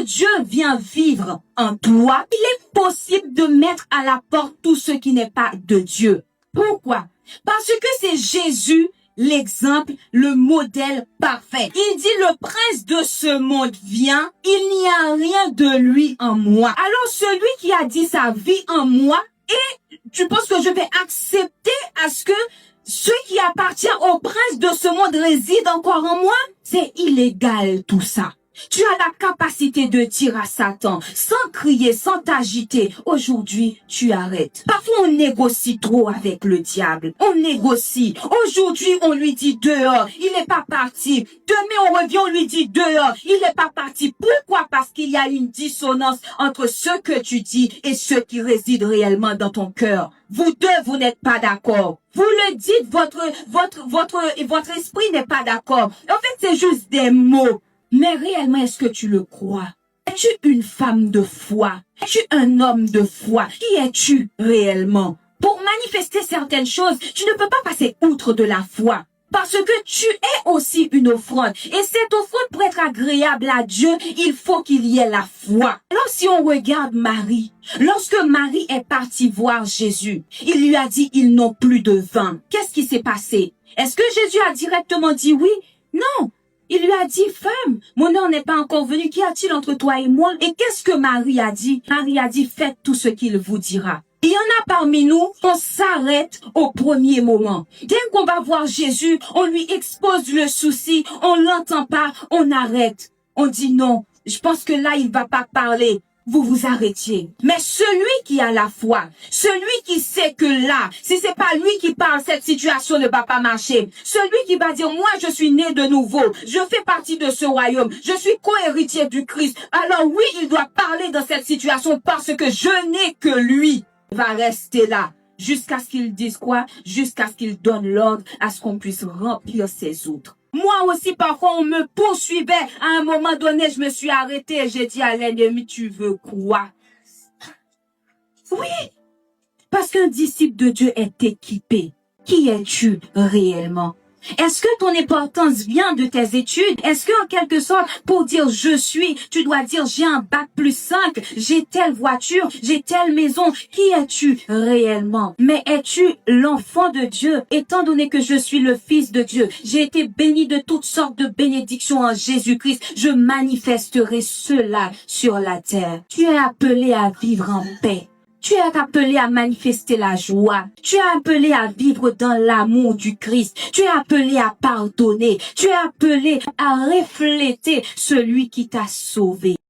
Dieu vient vivre en toi, il est possible de mettre à la porte tout ce qui n'est pas de Dieu. Pourquoi? Parce que c'est Jésus l'exemple, le modèle parfait. Il dit, le prince de ce monde vient, il n'y a rien de lui en moi. Alors celui qui a dit sa vie en moi, et tu penses que je vais accepter à ce que ce qui appartient au prince de ce monde réside encore en moi? C'est illégal tout ça. Tu as la capacité de dire à Satan, sans crier, sans t'agiter, aujourd'hui, tu arrêtes. Parfois, on négocie trop avec le diable. On négocie. Aujourd'hui, on lui dit dehors, il n'est pas parti. Demain, on revient, on lui dit dehors, il n'est pas parti. Pourquoi? Parce qu'il y a une dissonance entre ce que tu dis et ce qui réside réellement dans ton cœur. Vous deux, vous n'êtes pas d'accord. Vous le dites, votre esprit n'est pas d'accord. En fait, c'est juste des mots. Mais réellement, est-ce que tu le crois? Es-tu une femme de foi? Es-tu un homme de foi? Qui es-tu réellement? Pour manifester certaines choses, tu ne peux pas passer outre de la foi. Parce que tu es aussi une offrande. Et cette offrande, pour être agréable à Dieu, il faut qu'il y ait la foi. Alors si on regarde Marie, lorsque Marie est partie voir Jésus, il lui a dit, ils n'ont plus de vin. Qu'est-ce qui s'est passé? Est-ce que Jésus a directement dit oui? Non. Il lui a dit, femme, mon heure n'est pas encore venue. Qu'y a-t-il entre toi et moi? Et qu'est-ce que Marie a dit? Marie a dit, faites tout ce qu'il vous dira. Il y en a parmi nous, on s'arrête au premier moment. Dès qu'on va voir Jésus, on lui expose le souci, on l'entend pas, on arrête. On dit non, je pense que là, il va pas parler. Vous vous arrêtiez. Mais celui qui a la foi, celui qui sait que là, si c'est pas lui qui parle, cette situation ne va pas marcher. Celui qui va dire, moi je suis né de nouveau, je fais partie de ce royaume, je suis co-héritier du Christ. Alors oui, il doit parler dans cette situation parce que je n'ai que lui. Il va rester là. Jusqu'à ce qu'il dise quoi? Jusqu'à ce qu'il donne l'ordre à ce qu'on puisse remplir ses outres. Moi aussi, parfois, on me poursuivait. À un moment donné, je me suis arrêtée et j'ai dit à l'ennemi, tu veux quoi? Oui, parce qu'un disciple de Dieu est équipé. Qui es-tu réellement? Est-ce que ton importance vient de tes études? Est-ce que, en quelque sorte, pour dire je suis, tu dois dire j'ai un bac+5, j'ai telle voiture, j'ai telle maison? Qui es-tu réellement? Mais es-tu l'enfant de Dieu? Étant donné que je suis le fils de Dieu, j'ai été béni de toutes sortes de bénédictions en Jésus-Christ. Je manifesterai cela sur la terre. Tu es appelé à vivre en paix. Tu es appelé à manifester la joie. Tu es appelé à vivre dans l'amour du Christ. Tu es appelé à pardonner. Tu es appelé à refléter celui qui t'a sauvé.